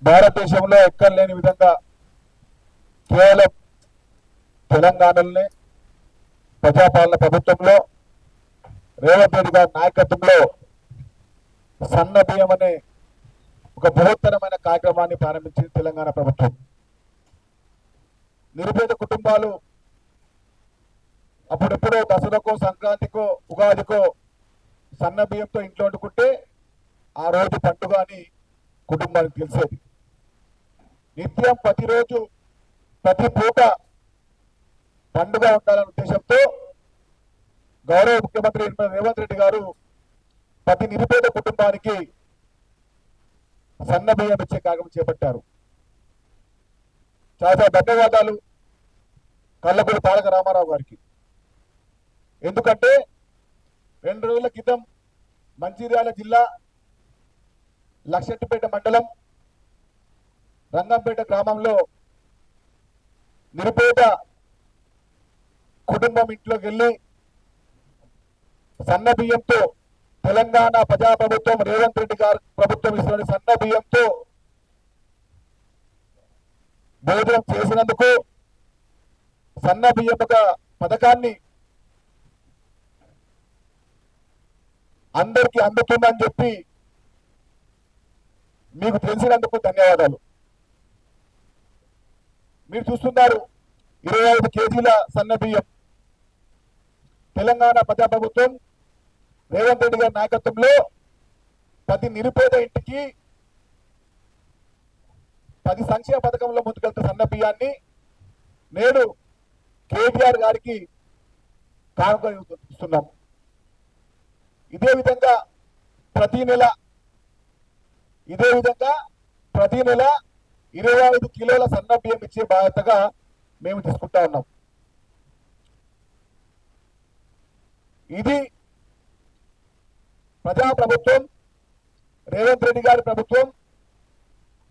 భారతదేశంలో ఎక్కడ లేని విధంగా కేవలం తెలంగాణలోనే ప్రజాపాలన ప్రభుత్వంలో రేవంత్ రెడ్డి గారి నాయకత్వంలో సన్న బియ్యం అనే ఒక బృహత్తరమైన కార్యక్రమాన్ని ప్రారంభించింది తెలంగాణ ప్రభుత్వం. నిరుపేద కుటుంబాలు అప్పుడెప్పుడో దసరాకో, సంక్రాంతికో, ఉగాదికో సన్న బియ్యంతో ఇంట్లో వండుకుంటే ఆ రోజు పండుగ అని కుటుంబానికి తెలిసేది. నిత్యం ప్రతిరోజు ప్రతి పూట పండుగ ఉండాలనే ఉద్దేశంతో గౌరవ ముఖ్యమంత్రి రేవంత్ రెడ్డి గారు ప్రతి నిరుపేద కుటుంబానికి సన్న బియ్యం ఇచ్చే కార్యక్రమం చేపట్టారు. చాలా ధన్యవాదాలు కల్లకూరి తారక రామారావు గారికి. ఎందుకంటే 2 రోజుల క్రితం మంచిర్యాల జిల్లా లక్షెట్టిపేట మండలం రంగంపేట గ్రామంలో నిరుపేద కుటుంబం ఇంట్లోకి వెళ్ళి సన్న బియ్యంతో తెలంగాణ ప్రజాప్రభుత్వం రేవంత్ రెడ్డి గారు ప్రభుత్వం ఇస్తున్న సన్న బియ్యంతో భోజనం చేసినందుకు సన్న బియ్యం ఒక పథకాన్ని అందరికీ అందుతుందని చెప్పి మీకు తెలిసినందుకు ధన్యవాదాలు. మీరు చూస్తున్నారు 25 కేజీల సన్న బియ్యం తెలంగాణ ప్రజాప్రభుత్వం రేవంత్ రెడ్డి గారి నాయకత్వంలో ప్రతి నిరుపేద ఇంటికి 10 సంక్షేమ పథకంలో ముందుకెళ్తున్న సన్న బియ్యాన్ని నేడు కేటీఆర్ గారికి కానుక ఇస్తున్నాం. ఇదే విధంగా ప్రతి నెల 25 కిలోల సన్న బియ్యం ఇచ్చే బాధ్యతగా మేము తీసుకుంటా ఉన్నాం. ఇది ప్రజాప్రభుత్వం రేవంత్ రెడ్డి గారి ప్రభుత్వం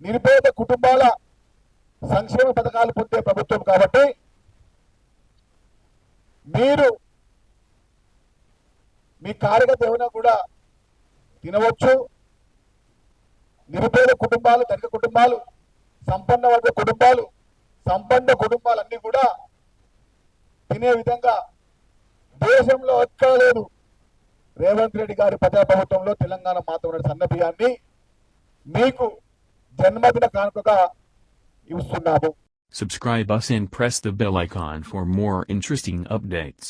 నిరుపేద కుటుంబాల సంక్షేమ పథకాలు పొందే ప్రభుత్వం కాబట్టి మీరు మీ కార్యకర్త ఏమైనా కూడా తినవచ్చు. నిరుపేద కుటుంబాలు, ధనిక కుటుంబాలు, సంపన్న వర్గ కుటుంబాలు, సంపన్న కుటుంబాలన్నీ కూడా తినే విధంగా దేశంలో ఎక్కడ లేదు. రేవంత్ రెడ్డి గారి ప్రజాప్రభుత్వంలో తెలంగాణ మాత్రమే సన్న బియ్యాన్ని మీకు జన్మదిన కానుకగా ఇస్తున్నాము. Subscribe us and press the bell icon for more interesting updates.